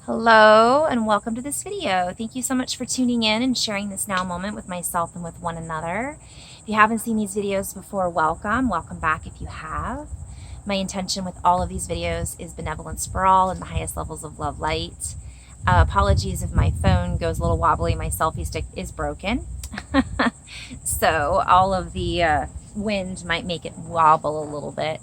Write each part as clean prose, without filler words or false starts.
Hello and welcome to this video. Thank you so much for tuning in and sharing this now moment with myself and with one another. If you haven't seen these videos before, welcome. Welcome back if you have. My intention with all of these videos is benevolence for all and the highest levels of love light. Apologies if my phone goes a little wobbly. My selfie stick is broken. So all of the wind might make it wobble a little bit.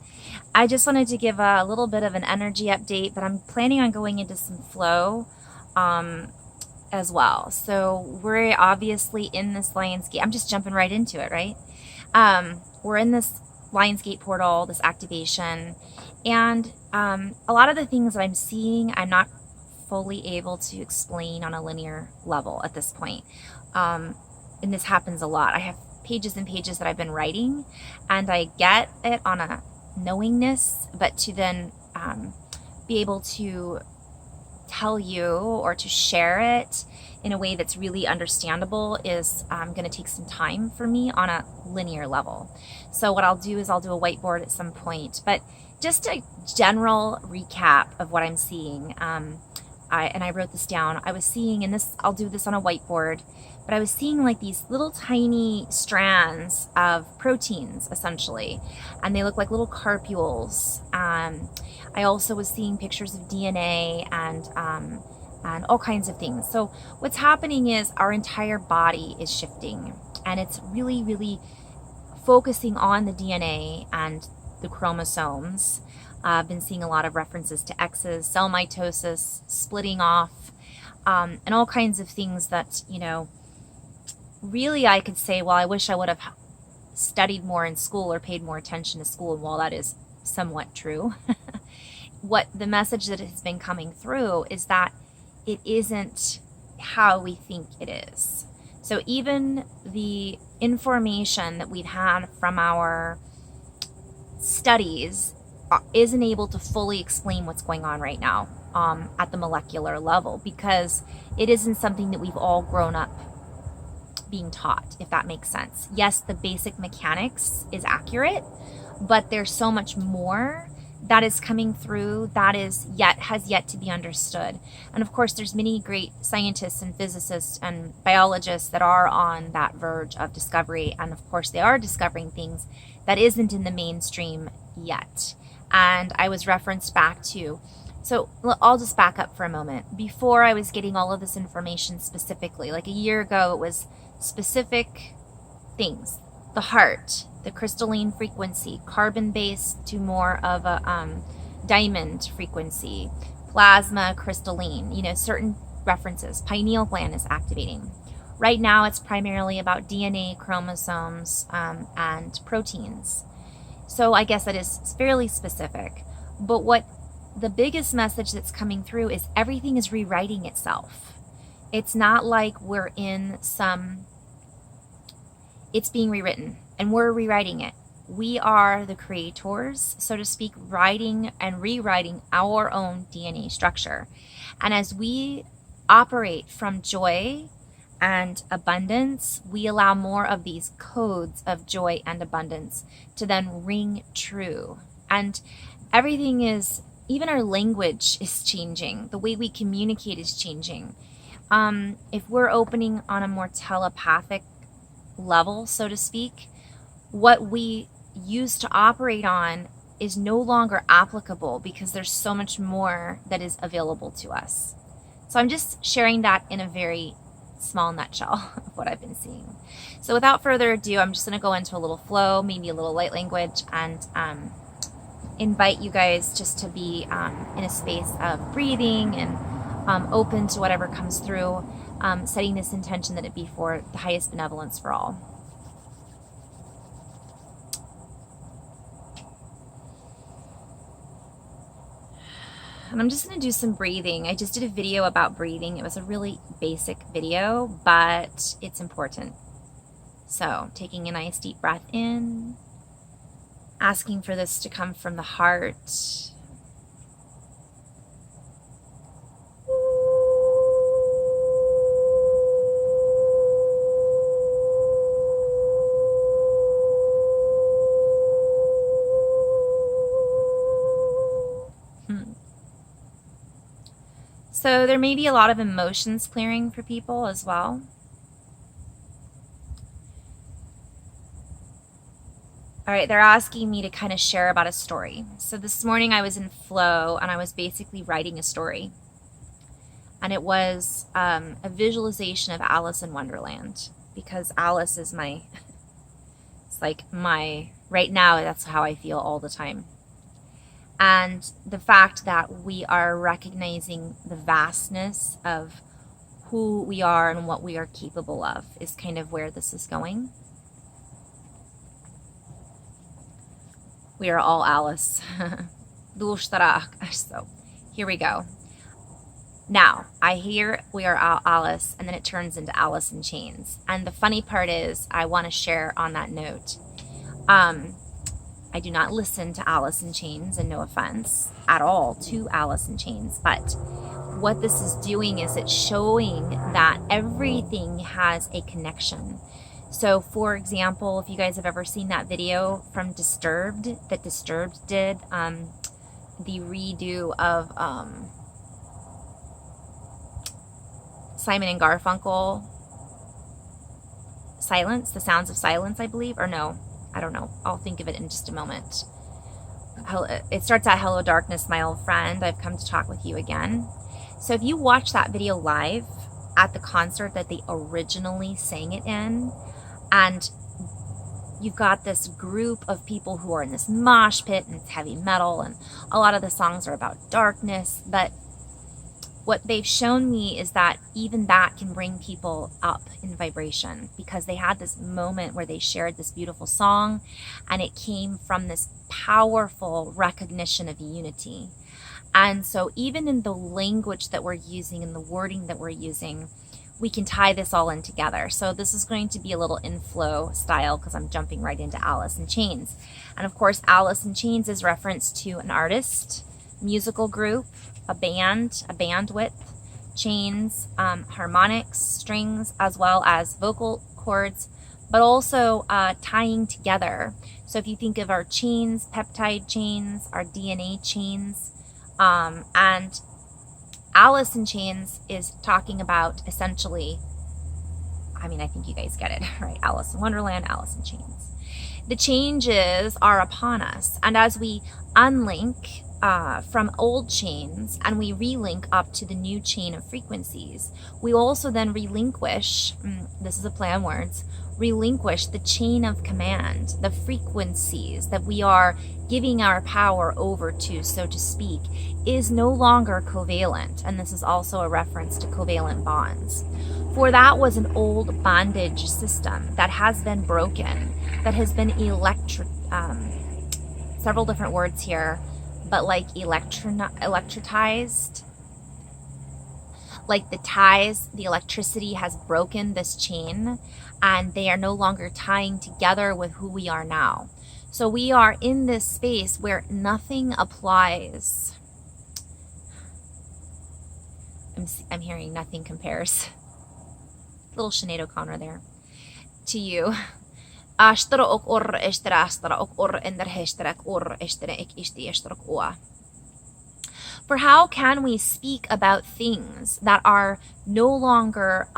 I just wanted to give a little bit of an energy update, but I'm planning on going into some flow as well. So we're obviously in this Lionsgate. I'm just jumping right into it, right? We're in this Lionsgate portal, this activation, and a lot of the things that I'm seeing, I'm not fully able to explain on a linear level at this point. And this happens a lot. I have pages and pages that I've been writing, and I get it on a knowingness, but to then be able to tell you or to share it in a way that's really understandable is going to take some time for me on a linear level. So what I'll do is I'll do a whiteboard at some point, but just a general recap of what I'm seeing. I wrote this down. I was seeing, and this, I'll do this on a whiteboard, but I was seeing like these little tiny strands of proteins, essentially, and they look like little carpules. I also was seeing pictures of DNA and all kinds of things. So what's happening is our entire body is shifting, and it's really, really focusing on the DNA and the chromosomes. I've been seeing a lot of references to X's, cell mitosis, splitting off, and all kinds of things that, you know, really I could say, well, I wish I would have studied more in school or paid more attention to school. And while that is somewhat true, what the message that has been coming through is that it isn't how we think it is. So even the information that we've had from our studies isn't able to fully explain what's going on right now at the molecular level, because it isn't something that we've all grown up being taught, if that makes sense. Yes, the basic mechanics is accurate, but there's so much more that is coming through that has yet to be understood. And of course, there's many great scientists and physicists and biologists that are on that verge of discovery. And of course, they are discovering things that isn't in the mainstream yet. And I was referenced back to, so I'll just back up for a moment. Before I was getting all of this information specifically, like a year ago, it was specific things: the heart, the crystalline frequency, carbon-based to more of a diamond frequency, plasma crystalline, you know, certain references. Pineal gland is activating. Right now, it's primarily about DNA, chromosomes, and proteins. So I guess that is fairly specific. But what the biggest message that's coming through is everything is rewriting itself. It's not like we're in some, it's being rewritten and we're rewriting it. We are the creators, so to speak, writing and rewriting our own DNA structure. And as we operate from joy and abundance, we allow more of these codes of joy and abundance to then ring true. And everything is, even our language is changing. The way we communicate is changing. If we're opening on a more telepathic level, so to speak, what we used to operate on is no longer applicable because there's so much more that is available to us. So I'm just sharing that in a very small nutshell of what I've been seeing. So without further ado, I'm just going to go into a little flow, maybe a little light language, and invite you guys just to be in a space of breathing and open to whatever comes through, setting this intention that it be for the highest benevolence for all. And I'm just going to do some breathing. I just did a video about breathing. It was a really basic video, but it's important. So taking a nice deep breath in, asking for this to come from the heart. So there may be a lot of emotions clearing for people as well. All right, they're asking me to kind of share about a story. So this morning I was in flow and I was basically writing a story. And it was a visualization of Alice in Wonderland, because Alice is my, it's like right now, that's how I feel all the time. And the fact that we are recognizing the vastness of who we are and what we are capable of is kind of where this is going. We are all Alice. So here we go. Now, I hear we are Alice, and then it turns into Alice in Chains. And the funny part is, I want to share on that note, I do not listen to Alice in Chains, and no offense at all to Alice in Chains, but what this is doing is it's showing that everything has a connection. So, for example, if you guys have ever seen that video from Disturbed, that Disturbed did, the redo of Simon and Garfunkel, Silence, The Sounds of Silence, I believe, or no, I don't know. I'll think of it in just a moment. It starts out, "Hello darkness, my old friend, I've come to talk with you again." So if you watch that video live at the concert that they originally sang it in, and you've got this group of people who are in this mosh pit, and it's heavy metal, and a lot of the songs are about darkness, but what they've shown me is that even that can bring people up in vibration, because they had this moment where they shared this beautiful song, and it came from this powerful recognition of unity. And so even in the language that we're using and the wording that we're using, we can tie this all in together. So this is going to be a little inflow style, because I'm jumping right into Alice in Chains. And of course, Alice in Chains is reference to an artist, musical group, a bandwidth, chains, harmonics, strings, as well as vocal cords, but also tying together. So if you think of our chains, peptide chains, our DNA chains, and Alice in Chains is talking about essentially, I mean, I think you guys get it, right? Alice in Wonderland, Alice in Chains. The changes are upon us. And as we unlink from old chains and we relink up to the new chain of frequencies, we also then relinquish, this is a play on words, relinquish the chain of command, the frequencies that we are giving our power over to, so to speak, is no longer covalent. And this is also a reference to covalent bonds. For that was an old bondage system that has been broken, that has been several different words here, but like electritized, like the ties, the electricity has broken this chain, and they are no longer tying together with who we are now. So we are in this space where nothing applies. I'm hearing nothing compares. Little Sinead O'Connor there. To you. For how can we speak about things that are no longer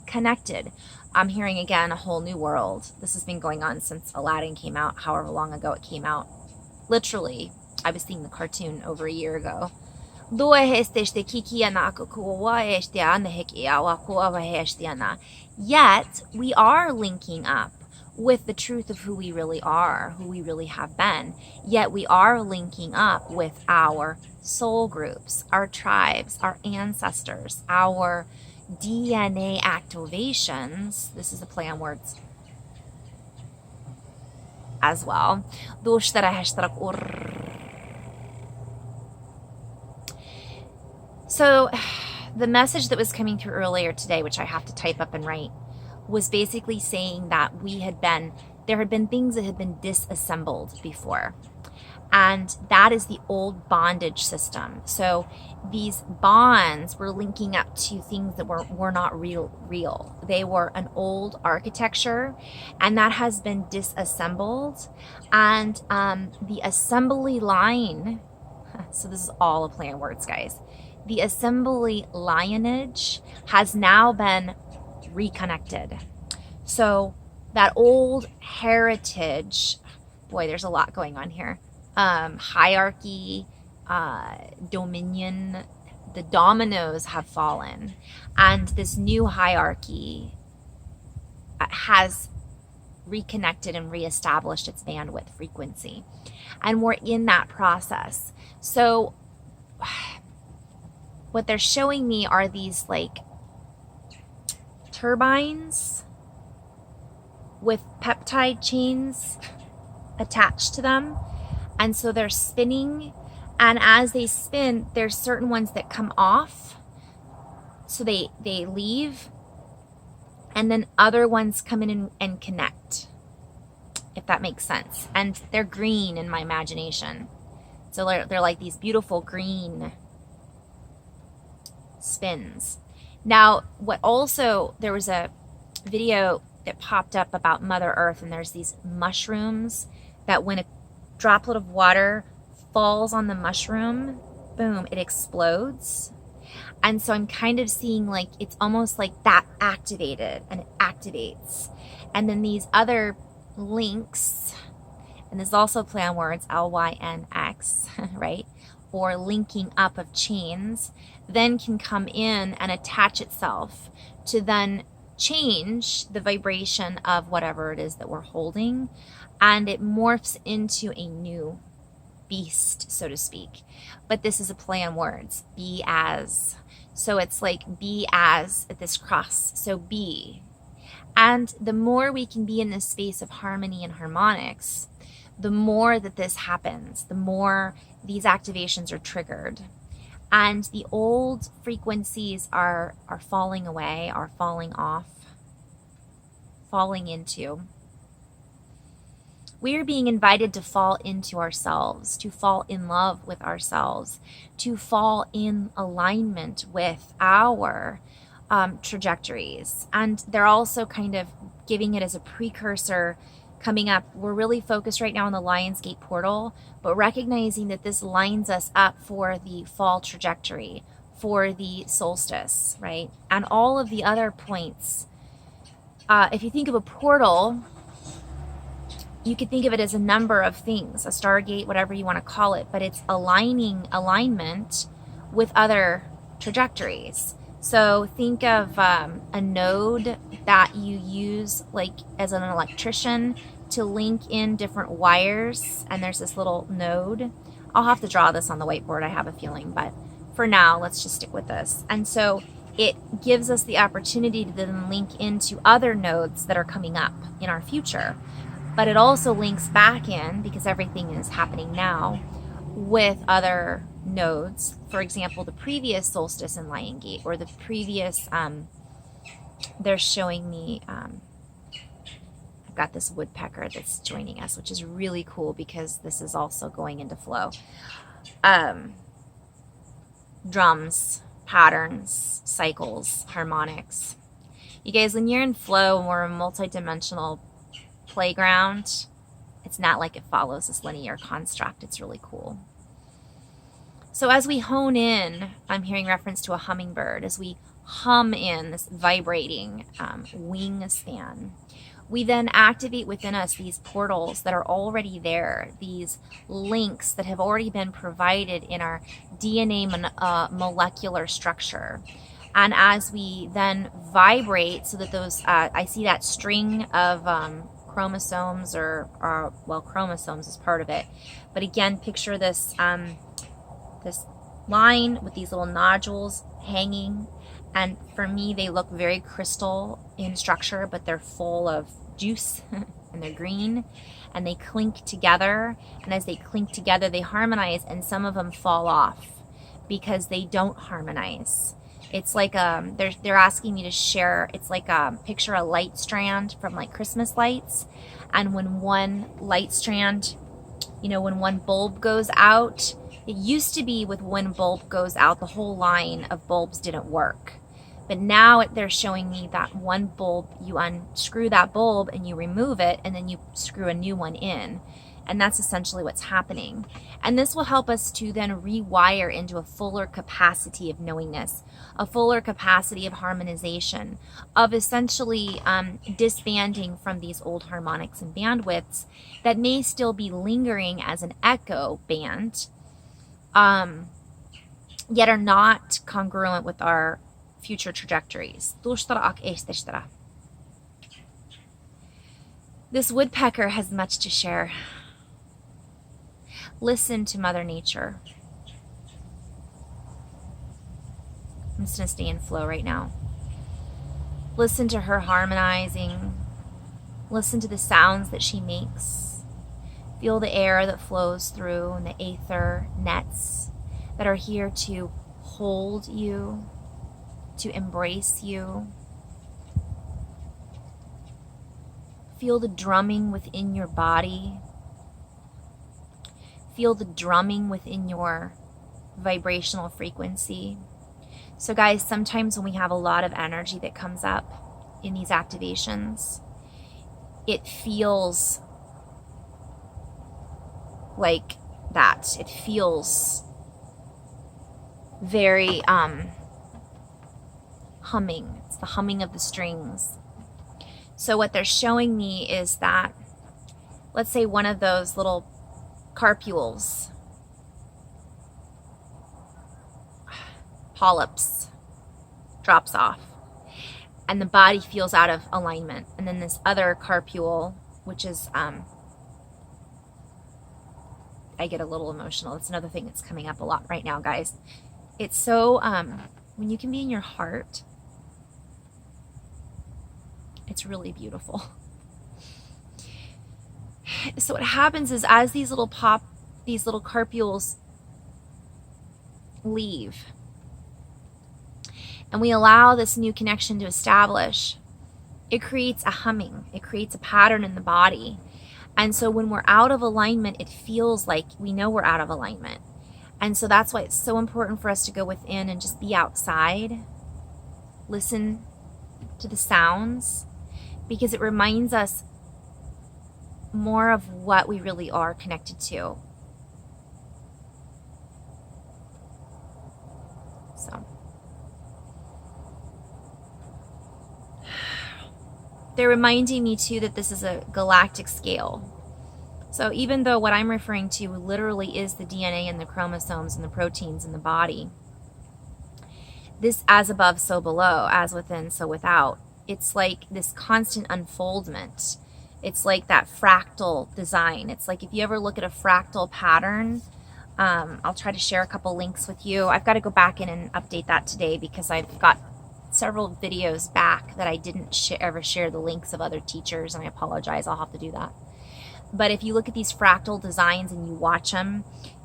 connected? I'm hearing again a whole new world. This has been going on since Aladdin came out, however long ago it came out. Literally, I was seeing the cartoon over a year ago. Yet, we are linking up with the truth of who we really are, who we really have been. Yet, we are linking up with our soul groups, our tribes, our ancestors, our DNA activations. This is a play on words as well. So the message that was coming through earlier today, which I have to type up and write, was basically saying that there had been things that had been disassembled before. And that is the old bondage system. So these bonds were linking up to things that were not real. They were an old architecture, and that has been disassembled. And the assembly line, so this is all a play on words, guys. the assembly lineage has now been reconnected. So that old heritage, boy, there's a lot going on here. Hierarchy, dominion, the dominoes have fallen, and this new hierarchy has reconnected and reestablished its bandwidth frequency. And we're in that process. So what they're showing me are these like turbines with peptide chains attached to them. And so they're spinning. And as they spin, there's certain ones that come off. So they leave. And then other ones come in and connect, if that makes sense. And they're green in my imagination. So they're like these beautiful green spins. Now, what also, there was a video that popped up about Mother Earth, and there's these mushrooms that when a droplet of water falls on the mushroom, boom, it explodes. And so I'm kind of seeing like it's almost like that activated, and it activates. And then these other links, and this is also a play on words, LYNX, right? Or linking up of chains, then can come in and attach itself to then change the vibration of whatever it is that we're holding. And it morphs into a new beast, so to speak. But this is a play on words, be as. So it's like be as at this cross. So be. And the more we can be in this space of harmony and harmonics, the more that this happens, the more these activations are triggered. And the old frequencies are falling away, are falling off, falling into. We are being invited to fall into ourselves, to fall in love with ourselves, to fall in alignment with our trajectories. And they're also kind of giving it as a precursor coming up. We're really focused right now on the Lionsgate portal, but recognizing that this lines us up for the fall trajectory, for the solstice, right? And all of the other points. If you think of a portal, you could think of it as a number of things, a stargate, whatever you want to call it, but it's alignment with other trajectories. So think of a node that you use like as an electrician to link in different wires, and there's this little node. I'll have to draw this on the whiteboard, I have a feeling, but for now, let's just stick with this. And so it gives us the opportunity to then link into other nodes that are coming up in our future. But it also links back in, because everything is happening now, with other nodes. For example, the previous solstice in Lion Gate, or the previous, they're showing me, I've got this woodpecker that's joining us, which is really cool because this is also going into flow. Drums, patterns, cycles, harmonics. You guys, when you're in flow and we're a multidimensional playground, it's not like it follows this linear construct. It's really cool. So as we hone in, I'm hearing reference to a hummingbird, as we hum in this vibrating wingspan, we then activate within us these portals that are already there, these links that have already been provided in our DNA molecular structure. And as we then vibrate, so that those, I see that string of chromosomes, well, chromosomes is part of it. But again, picture this, this line with these little nodules hanging. And for me, they look very crystal in structure, but they're full of juice and they're green and they clink together. And as they clink together, they harmonize, and some of them fall off because they don't harmonize. It's like they're asking me to share. It's like picture a light strand from like Christmas lights, and when one light strand, when one bulb goes out, it used to be with one bulb goes out, the whole line of bulbs didn't work. But now they're showing me that one bulb, you unscrew that bulb and you remove it, and then you screw a new one in. And that's essentially what's happening. And this will help us to then rewire into a fuller capacity of knowingness, a fuller capacity of harmonization, of essentially disbanding from these old harmonics and bandwidths that may still be lingering as an echo band, yet are not congruent with our future trajectories. This woodpecker has much to share. Listen to Mother Nature. I'm just going to stay in flow right now. Listen to her harmonizing. Listen to the sounds that she makes. Feel the air that flows through and the aether nets that are here to hold you, to embrace you. Feel the drumming within your body. Feel the drumming within your vibrational frequency. So guys, sometimes when we have a lot of energy that comes up in these activations, it feels like that. It feels very humming. It's the humming of the strings. So what they're showing me is that, let's say one of those little carpules, polyps, drops off and the body feels out of alignment. And then this other carpule, which is, I get a little emotional. It's another thing that's coming up a lot right now, guys. It's so, when you can be in your heart, it's really beautiful. So what happens is, as these little carpules leave, and we allow this new connection to establish, it creates a humming. It creates a pattern in the body. And so when we're out of alignment, it feels like we know we're out of alignment. And so that's why it's so important for us to go within and just be outside. Listen to the sounds, because it reminds us more of what we really are connected to. So they're reminding me too that this is a galactic scale. So even though what I'm referring to literally is the DNA and the chromosomes and the proteins in the body, this as above, so below, as within, so without, it's like this constant unfoldment. It's like that fractal design. It's like if you ever look at a fractal pattern, I'll try to share a couple links with you. I've got to go back in and update that today, because I've got several videos back that I didn't ever share the links of other teachers, and I apologize. I'll have to do that. But if you look at these fractal designs and you watch them,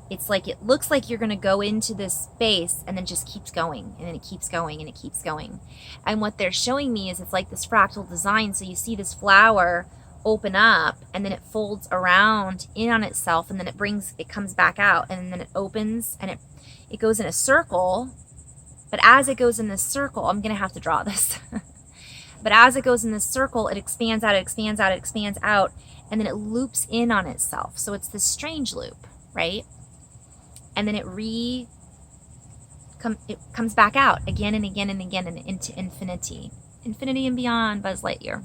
it's like, it looks like you're going to go into this space and then just keeps going, and then it keeps going, and it keeps going. And what they're showing me is it's like this fractal design. So you see this flower open up, and then it folds around in on itself, and then it comes back out, and then it opens, and it goes in a circle. But as it goes in this circle, I'm going to have to draw this. But as it goes in this circle, it expands out, it expands out, it expands out, and then it loops in on itself. So it's this strange loop, right? And then it comes back out again and again and again, and into infinity. Infinity and beyond, Buzz Lightyear.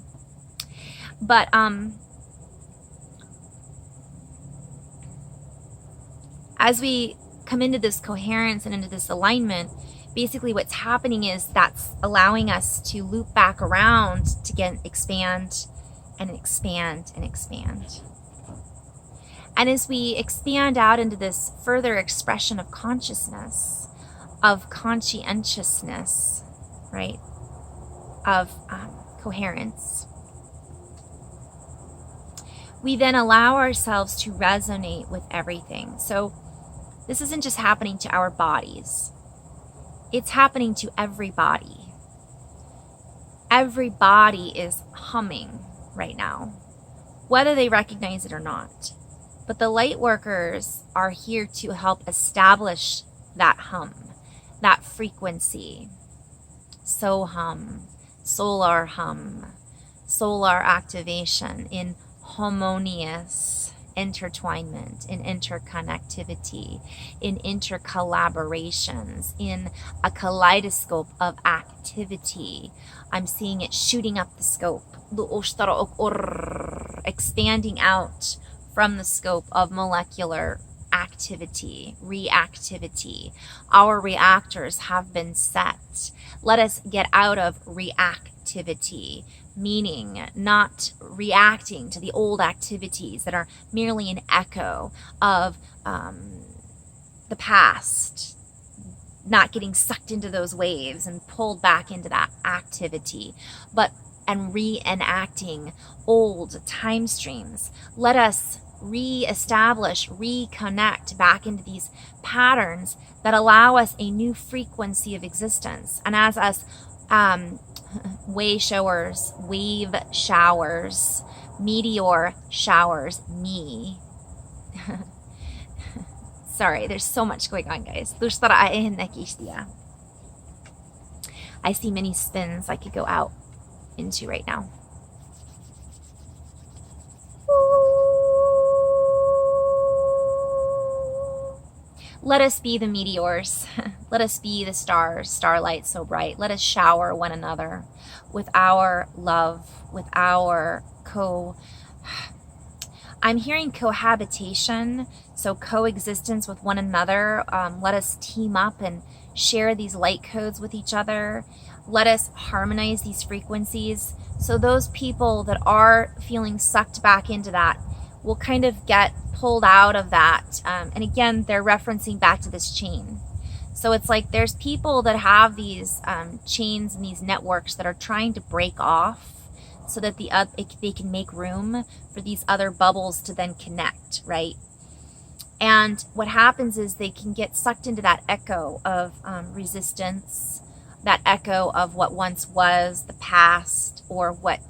But as we come into this coherence and into this alignment, basically what's happening is that's allowing us to loop back around to expand and expand and expand. And as we expand out into this further expression of consciousness, of conscientiousness, right, of coherence, we then allow ourselves to resonate with everything. So this isn't just happening to our bodies. It's happening to every body. Every body is humming right now, whether they recognize it or not. But the light workers are here to help establish that hum, that frequency. So hum, solar activation in harmonious intertwinement, in interconnectivity, in intercollaborations, in a kaleidoscope of activity. I'm seeing it shooting up the scope, expanding out from the scope of molecular activity, reactivity. Our reactors have been set. Let us get out of reactivity, meaning not reacting to the old activities that are merely an echo of the past, not getting sucked into those waves and pulled back into that activity, and reenacting old time streams. Let us reestablish, reconnect back into these patterns that allow us a new frequency of existence. And as us wave showers, meteor showers, sorry, there's so much going on, guys. I see many spins I could go out into right now. Let us be the meteors. Let us be the stars, starlight so bright. Let us shower one another with our love, with our I'm hearing cohabitation, so coexistence with one another. Let us team up and share these light codes with each other. Let us harmonize these frequencies. So those people that are feeling sucked back into that will kind of get pulled out of that. And again, they're referencing back to this chain. So it's like there's people that have these chains and these networks that are trying to break off so that they can make room for these other bubbles to then connect, right? And what happens is they can get sucked into that echo of resistance, that echo of what once was, the past, or what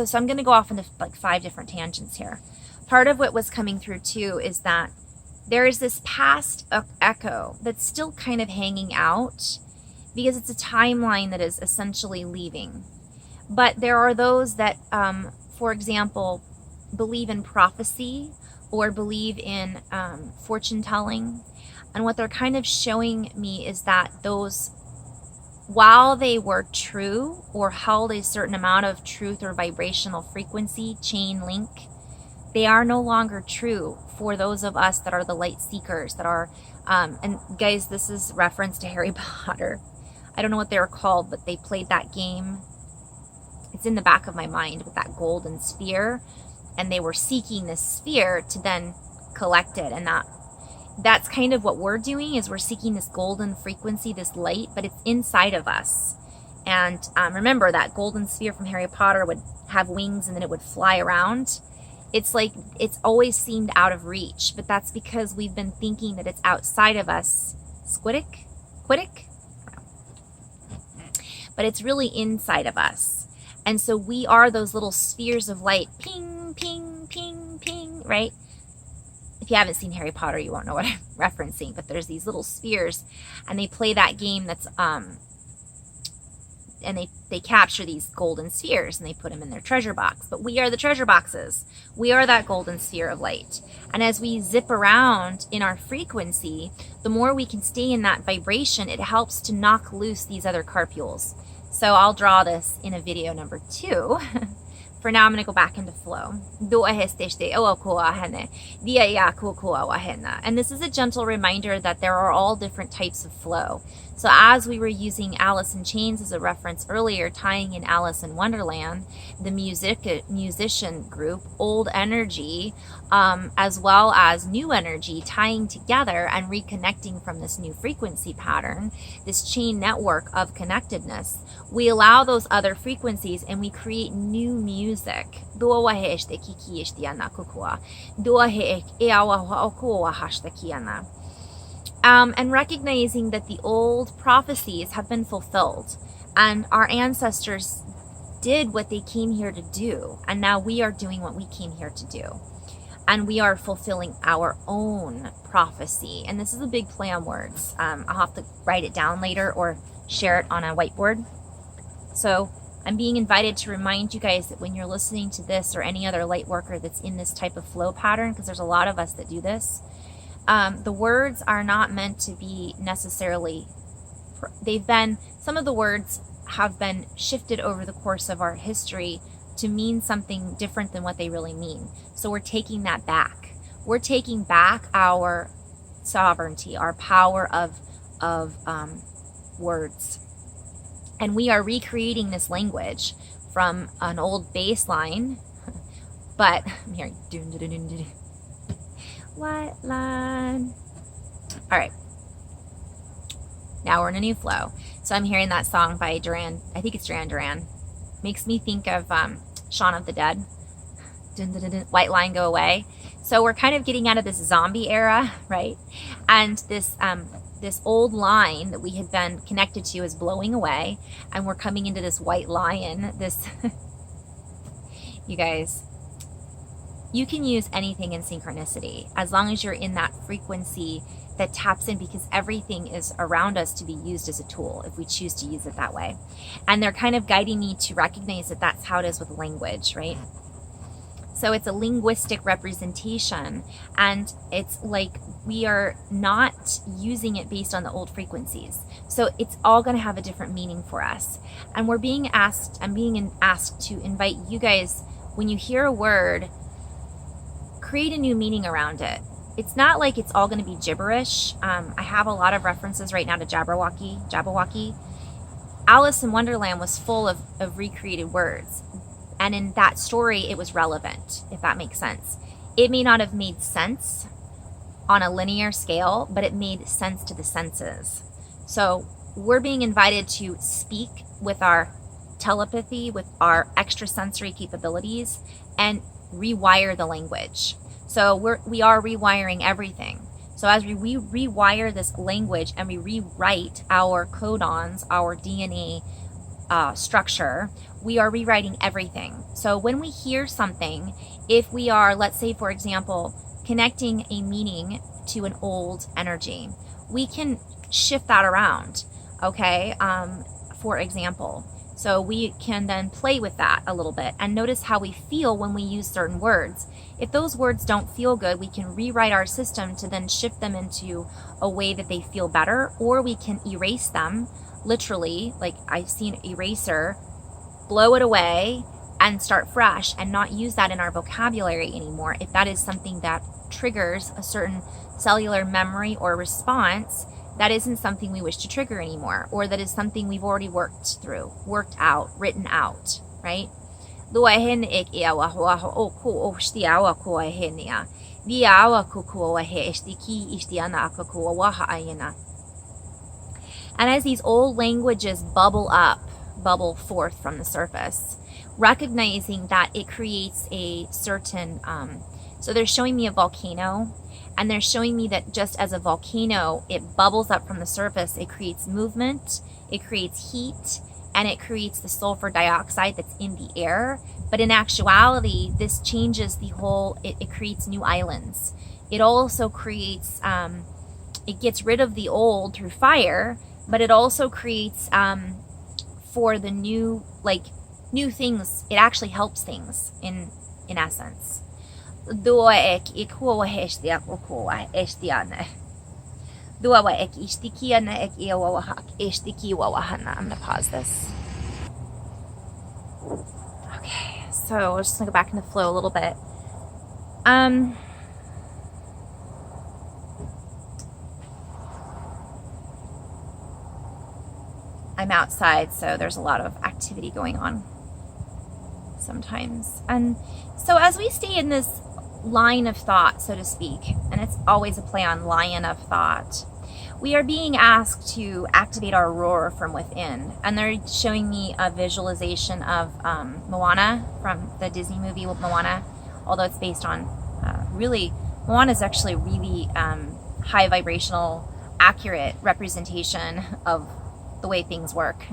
so I'm going to go off into like 5 different tangents here. Part of what was coming through too is that there is this past echo that's still kind of hanging out because it's a timeline that is essentially leaving. But there are those that, for example, believe in prophecy or believe in fortune telling. And what they're kind of showing me is that those, while they were true or held a certain amount of truth or vibrational frequency, chain link, they are no longer true for those of us that are the light seekers, that are, and guys, this is reference to Harry Potter. I don't know what they were called, but they played that game. It's in the back of my mind with that golden sphere, and they were seeking this sphere to then collect it, and that's kind of what we're doing, is we're seeking this golden frequency, this light, but it's inside of us. And remember that golden sphere from Harry Potter would have wings and then it would fly around. It's like it's always seemed out of reach, but that's because we've been thinking that it's outside of us. Quiddick? But it's really inside of us. And so we are those little spheres of light. Ping, ping, ping, ping, right? If you haven't seen Harry Potter, you won't know what I'm referencing, but there's these little spheres, and they play that game that's, and they capture these golden spheres, and they put them in their treasure box. But we are the treasure boxes. We are that golden sphere of light. And as we zip around in our frequency, the more we can stay in that vibration, it helps to knock loose these other carpules. So I'll draw this in a video number 2. For now, I'm going to go back into flow. And this is a gentle reminder that there are all different types of flow. So as we were using Alice in Chains as a reference earlier, tying in Alice in Wonderland, the musician group, old energy, as well as new energy, tying together and reconnecting from this new frequency pattern, this chain network of connectedness, we allow those other frequencies and we create new music. And recognizing that the old prophecies have been fulfilled and our ancestors did what they came here to do, and now we are doing what we came here to do, and we are fulfilling our own prophecy. And this is a big play on words. I'll have to write it down later or share it on a whiteboard. So I'm being invited to remind you guys that when you're listening to this or any other light worker that's in this type of flow pattern, because there's a lot of us that do this, the words are not meant to be necessarily, some of the words have been shifted over the course of our history to mean something different than what they really mean. So we're taking that back. We're taking back our sovereignty, our power of words. And we are recreating this language from an old baseline, but I'm hearing white line. All right. Now we're in a new flow. So I'm hearing that song by Duran. I think it's Duran Duran. Makes me think of Shaun of the Dead. Dun, dun, dun, dun. White line, go away. So we're kind of getting out of this zombie era, right? And this old line that we had been connected to is blowing away, and we're coming into this white lion. This, you guys, you can use anything in synchronicity as long as you're in that frequency that taps in, because everything is around us to be used as a tool if we choose to use it that way. And they're kind of guiding me to recognize that that's how it is with language, right? So it's a linguistic representation, and it's like we are not using it based on the old frequencies. So it's all going to have a different meaning for us. And I'm being asked to invite you guys, when you hear a word, create a new meaning around it. It's not like it's all going to be gibberish. I have a lot of references right now to Jabberwocky. Alice in Wonderland was full of recreated words. And in that story, it was relevant, if that makes sense. It may not have made sense on a linear scale, but it made sense to the senses. So we're being invited to speak with our telepathy, with our extrasensory capabilities, and rewire the language. So we are rewiring everything. So as we rewire this language and we rewrite our codons, our DNA structure, we are rewriting everything. So when we hear something, if we are, let's say, for example, connecting a meaning to an old energy, we can shift that around, okay? For example. So we can then play with that a little bit and notice how we feel when we use certain words. If those words don't feel good, we can rewrite our system to then shift them into a way that they feel better, or we can erase them, literally, like I've seen eraser, blow it away and start fresh and not use that in our vocabulary anymore. If that is something that triggers a certain cellular memory or response, that isn't something we wish to trigger anymore, or that is something we've already worked out, written out, right? And as these old languages bubble forth from the surface, recognizing that it creates a certain, so they're showing me a volcano, and they're showing me that just as a volcano, it bubbles up from the surface, it creates movement, it creates heat, and it creates the sulfur dioxide that's in the air. But in actuality, this changes the whole, it creates new islands. It also creates, it gets rid of the old through fire, but it also creates, for the new, like new things, it actually helps things in essence. I'm gonna pause this. Okay, so we're just gonna go back into flow a little bit. I'm outside, so there's a lot of activity going on sometimes. And so as we stay in this line of thought, so to speak, and it's always a play on lion of thought, we are being asked to activate our roar from within. And they're showing me a visualization of Moana, from the Disney movie with Moana, although it's based on Moana is actually really high vibrational, accurate representation of the way things work.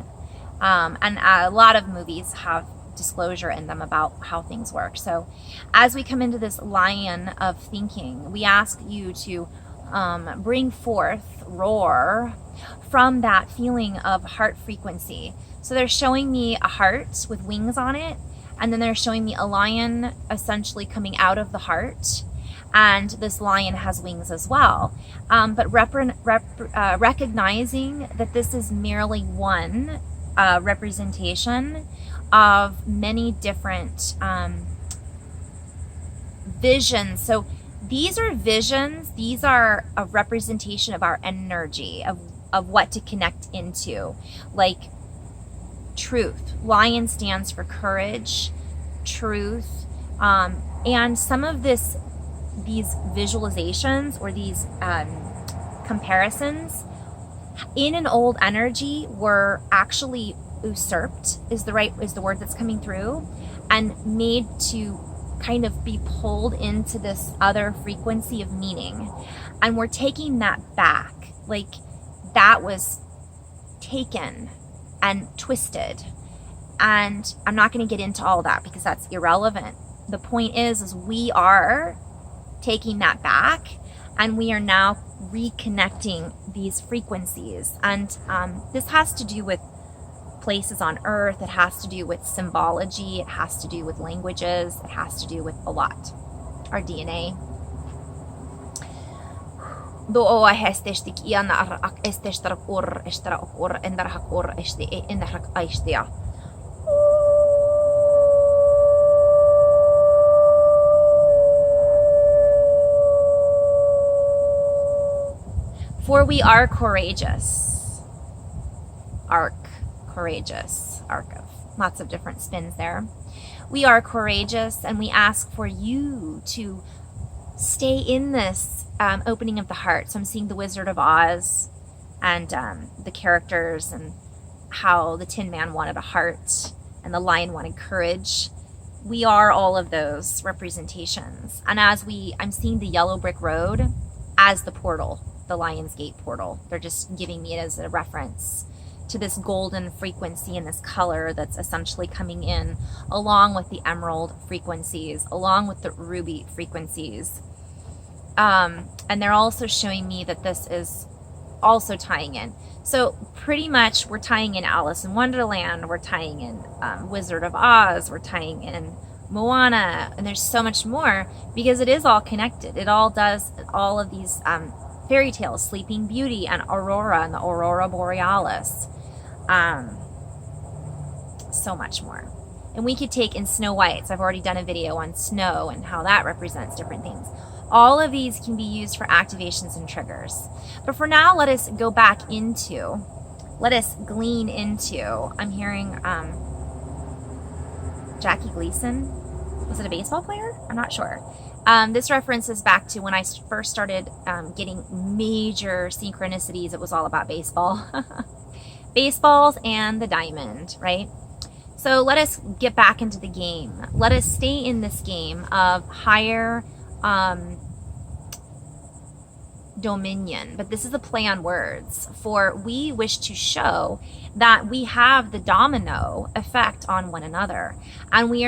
And a lot of movies have disclosure in them about how things work. So as we come into this lion of thinking, we ask you to bring forth roar from that feeling of heart frequency. So they're showing me a heart with wings on it, and then they're showing me a lion essentially coming out of the heart, and this lion has wings as well. But recognizing that this is merely one representation of many different visions. So these are visions, these are a representation of our energy, of what to connect into. Like truth. Lion stands for courage, truth, and some of these visualizations or these comparisons in an old energy were actually usurped, is the word that's coming through, and made to kind of be pulled into this other frequency of meaning. And we're taking that back. Like that was taken and twisted. And I'm not going to get into all that because that's irrelevant. The point is we are taking that back, and we are now reconnecting these frequencies. And this has to do with places on earth. It has to do with symbology. It has to do with languages. It has to do with a lot. Our DNA. For we are courageous. Courageous. Arc of lots of different spins there. We are courageous, and we ask for you to stay in this opening of the heart. So I'm seeing the Wizard of Oz and the characters, and how the Tin Man wanted a heart and the lion wanted courage. We are all of those representations. And I'm seeing the yellow brick road as the portal, the Lion's Gate portal. They're just giving me it as a reference to this golden frequency and this color that's essentially coming in along with the emerald frequencies, along with the ruby frequencies. And they're also showing me that this is also tying in. So pretty much we're tying in Alice in Wonderland, we're tying in Wizard of Oz, we're tying in Moana, and there's so much more because it is all connected. It all does all of these fairy tales, Sleeping Beauty and Aurora and the Aurora Borealis. So much more. And we could take in Snow White. So I've already done a video on snow and how that represents different things. All of these can be used for activations and triggers. But for now, let us go back into, let us glean into, I'm hearing Jackie Gleason. Was it a baseball player? I'm not sure. This references back to when I first started getting major synchronicities. It was all about baseball. Baseballs and the diamond, right? So let us get back into the game. Let us stay in this game of higher dominion. But this is a play on words, for we wish to show that we have the domino effect on one another. And we are